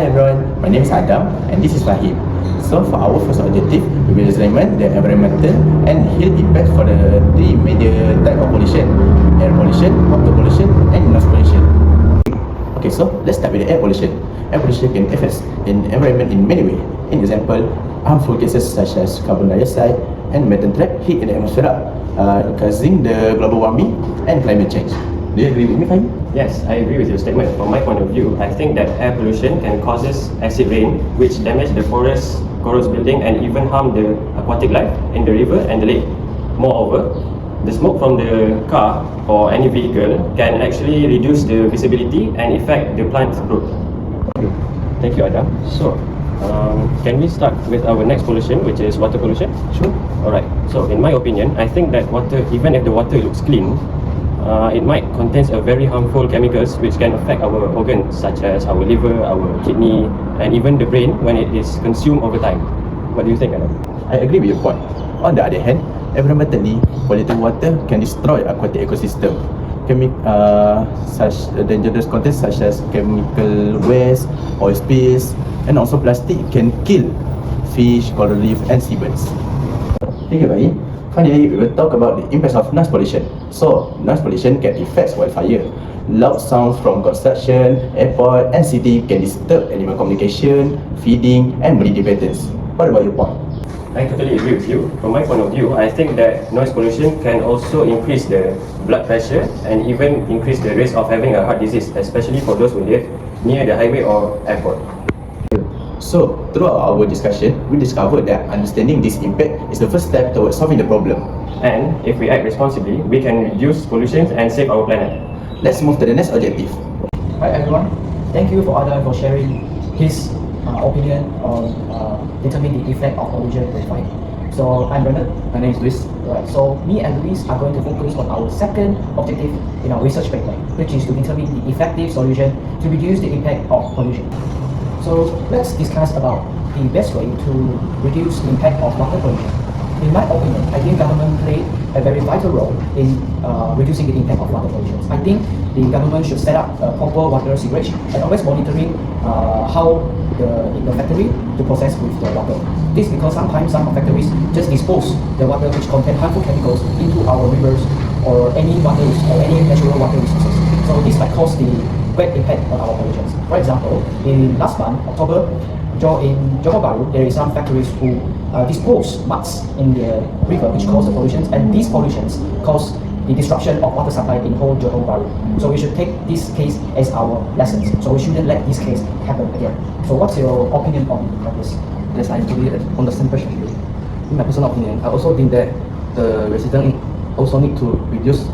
Hi everyone, my name is Adam and this is Fahim. So for our first objective, we will examine the environmental and health impact for the three major type of pollution: air pollution, water pollution and noise pollution. Okay, so let's start with the air pollution. Air pollution can affect the environment in many ways. In example, harmful gases such as carbon dioxide and methane trap heat in the atmosphere, causing the global warming and climate change. Do you agree with me, Fahim? Yes, I agree with your statement. From my point of view, I think that air pollution can causes acid rain, which damage the forest, corals building, and even harm the aquatic life in the river and the lake. Moreover, the smoke from the car or any vehicle can actually reduce the visibility and affect the plant growth. Thank you, Adam. So, can we start with our next pollution, which is water pollution? Sure. Alright, so in my opinion, I think that water, even if the water looks clean, it might contain a very harmful chemicals which can affect our organs such as our liver, our kidney, and even the brain when it is consumed over time. What do you think, Adam? I agree with your point. On the other hand, environmentally, polluted water can destroy aquatic ecosystem. Such dangerous contents such as chemical waste, oil spills, and also plastic can kill fish, coral reef, and seabirds. Thank you, Bayi. Finally, we will talk about the impacts of noise pollution. So, noise pollution can affect wildfire. Loud sounds from construction, airport, and city can disturb animal communication, feeding, and breeding patterns. What about your point? I totally agree with you. From my point of view, I think that noise pollution can also increase the blood pressure and even increase the risk of having a heart disease, especially for those who live near the highway or airport. So, throughout our discussion, we discovered that understanding this impact is the first step towards solving the problem. And if we act responsibly, we can reduce pollution and save our planet. Let's move to the next objective. Hi everyone, thank you for Adam for sharing his opinion on determining the effect of pollution on fire. So I'm Bernard. My name is Luis. Right. So me and Luis are going to focus on our second objective in our research paper, which is to determine the effective solution to reduce the impact of pollution. So let's discuss about the best way to reduce the impact of water pollution. In my opinion, I think government played a very vital role in reducing the impact of water pollution. I think the government should set up a proper water sewerage and always monitoring how the factory to process with the water. This because sometimes some factories just dispose the water which contain harmful chemicals into our rivers or any water or any natural water resources. So this might cause the great impact on our pollution. For example, in last month, October, in Johor Bahru, there is some factories who dispose muds in the river which cause the pollution, and these pollutions cause the disruption of water supply in whole Johor Bahru. So we should take this case as our lessons. So we shouldn't let this case happen again. So what's your opinion on this? Yes, I totally on the same page as you. In my personal opinion, I also think that the residents also need to reduce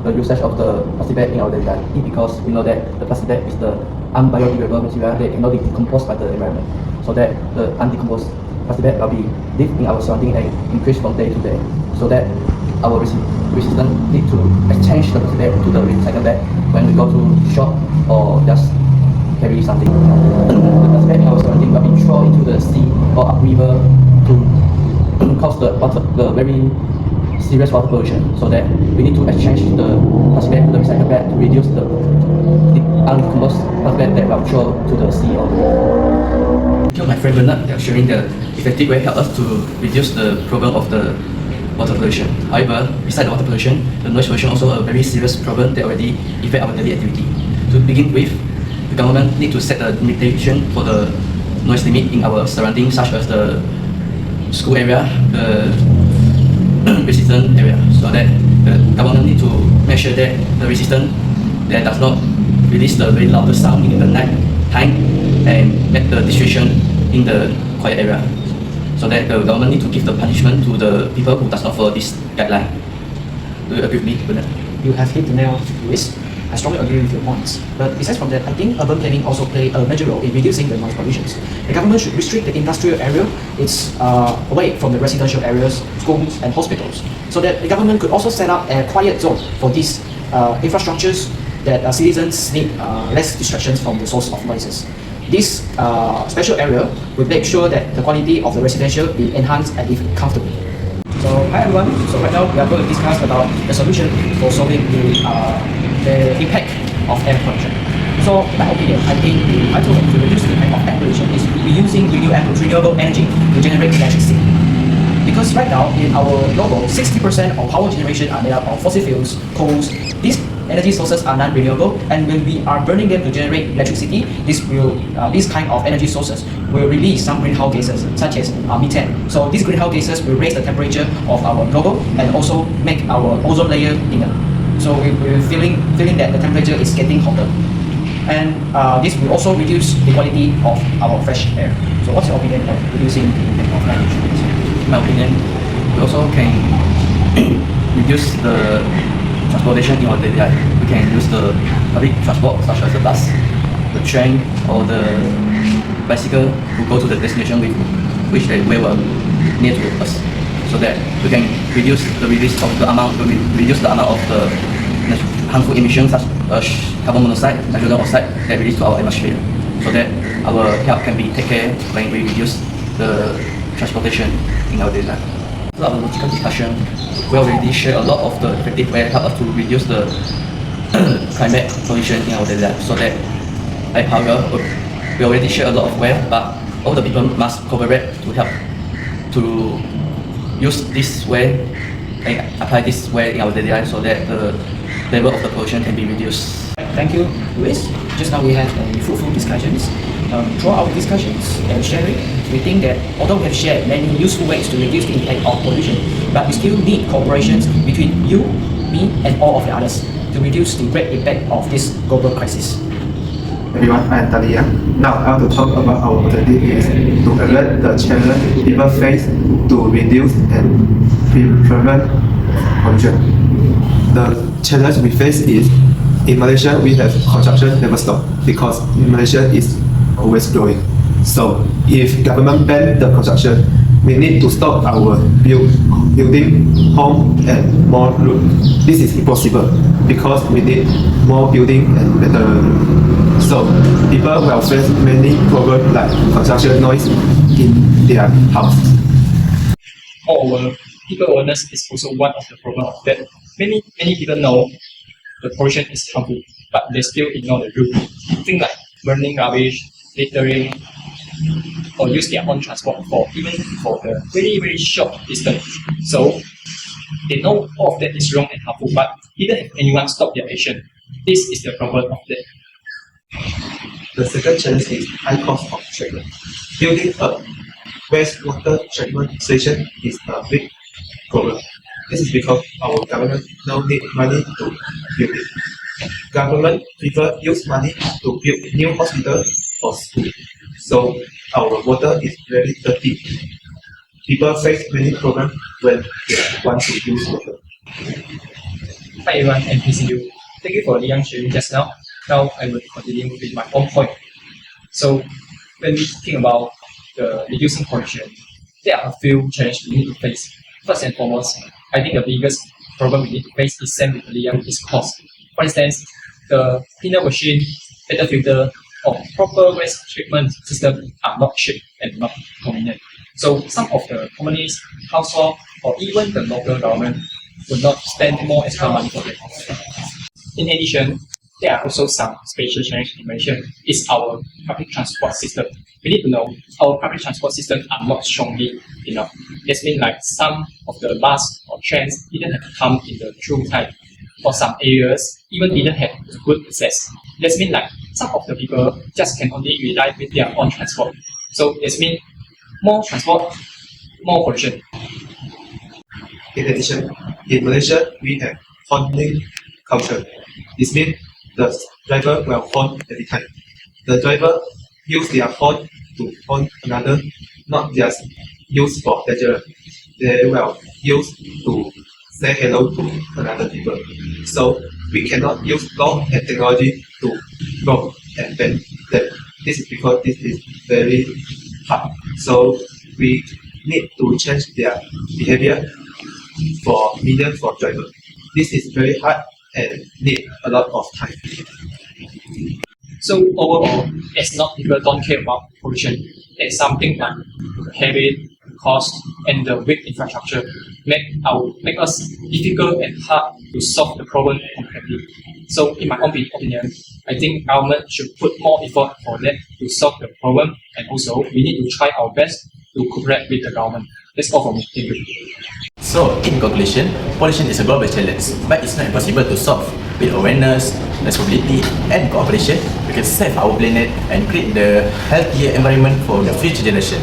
the usage of the plastic bag in our daily life, because we know that the plastic bag is the unbiodegradable material that cannot be decomposed by the environment. So that the undecomposed plastic bag will be live in our surrounding and increase from day to day. So that our residents need to exchange the plastic bag to the recycle bag when we go to shop or just carry something. The plastic bag in our surrounding will be thrown into the sea or upriver to cause the very serious water pollution. So that we need to exchange the plastic bag to the recycle bag to reduce the uncomposed plastic bag that will throw to the sea or the river. Thank you, my friend Bernard, for sharing the effective way help us to reduce the problem of the water pollution. However, besides the water pollution, the noise pollution also a very serious problem that already affect our daily activity. To begin with, the government need to set a limitation for the noise limit in our surroundings, such as the school area, the resident area, so that the government need to make sure that the resident that does not release the very loud sound in the night time and make the distraction in the quiet area. So that the government need to give the punishment to the people who does not follow this guideline. Do you agree with me, Bernard? You have hit the nail, Luis. I strongly agree with your points. But besides from that, I think urban planning also play a major role in reducing the noise pollution. The government should restrict the industrial area, it's away from the residential areas, schools and hospitals. So that the government could also set up a quiet zone for these infrastructures that citizens need less distractions from the source of noises. This special area will make sure that the quality of the residential be enhanced and live comfortably. So hi everyone, so right now we are going to discuss about the solution for solving the impact of air pollution. So, in my opinion, I think the vital way to reduce the impact of air pollution is reusing renewable energy to generate electricity. Because right now, in our global, 60% of power generation are made up of fossil fuels, coals. These energy sources are non-renewable, and when we are burning them to generate electricity, these kind of energy sources will release some greenhouse gases, such as methane. So these greenhouse gases will raise the temperature of our global and also make our ozone layer thinner. So we're feeling that the temperature is getting hotter. And this will also reduce the quality of our fresh air. So what's your opinion of reducing the impact of air pollution? In my opinion, we also can reduce the transportation in our daily life. We can use the public transport such as the bus, the train, or the bicycle to go to the destination with which they were near to us, so that we can reduce the amount of the harmful emissions such as carbon monoxide, nitrogen oxide that release to our atmosphere, so that our health can be taken care when we reduce the transportation in our daily life. Through our logical discussion, we already share a lot of the effective ways help us to reduce the climate pollution in our daily life. So that, however, we already share a lot of ways, but all the people must cooperate to help to use this way and apply this way in our daily life, so that the level of the pollution can be reduced. Thank you, Luis. Just now we had fruitful discussions. Through our discussions and sharing, we think that although we have shared many useful ways to reduce the impact of pollution, but we still need cooperations between you, me, and all of the others to reduce the great impact of this global crisis. Everyone, I am Talia. Now I want to talk about our objective is to address the challenge people face to reduce and prevent pollution. The challenge we face is, in Malaysia we have construction never stop because Malaysia is always growing. So if government ban the construction, we need to stop our building home and more road. This is impossible because we need more building and better road. So people will face many problems like construction noise in their house. Moreover, people awareness is also one of the problems that many people know the pollution is harmful, but they still ignore the rule. Things like burning rubbish, littering, or use their own transport even for the very short distance. So they know all of that is wrong and harmful, but didn't have anyone stop their action. This is the problem of that. The second challenge is high cost of treatment. Building a wastewater treatment station is a big problem. This is because our government now need money to build it. Government prefer use money to build new hospital or school. So our water is very dirty. People face many problems when they want to use water. Hi everyone, I'm PCU. Thank you for Liang sharing just now. Now I will continue with my own point. So when we think about the reducing pollution, there are a few challenges we need to face. First and foremost, I think the biggest problem we need to face is same with Liang is cost. For instance, the cleaner machine, better filter, or proper waste treatment system are not cheap and not convenient. So some of the companies, household, or even the local government will not spend more extra money for it. In addition, there are also some special challenges in Malaysia is our public transport system. We need to know our public transport systems are not strongly enough. This means like some of the bus or trains didn't have to come in the true time. For some areas, even didn't have good access. This means like some of the people just can only rely with their own transport. So this means more transport, more pollution. In addition, in Malaysia we have honking culture. This means the driver will horn every time. The driver use their horn to horn another, not just use for pleasure. They will use to say hello to another people. So we cannot use law and technology to rob and ban them. This is because this is very hard. So we need to change their behavior for millions of drivers. This is very hard and need a lot of time. So overall, it's not people don't care about pollution. It's something like habit, cost, and the weak infrastructure make us difficult and hard to solve the problem completely. So in my own opinion, I think government should put more effort for that to solve the problem, and also we need to try our best to cooperate with the government. That's all from me. Thank you. So, in conclusion, pollution is a global challenge, but it's not impossible to solve. With awareness, responsibility, and cooperation, we can save our planet and create the healthier environment for the future generation.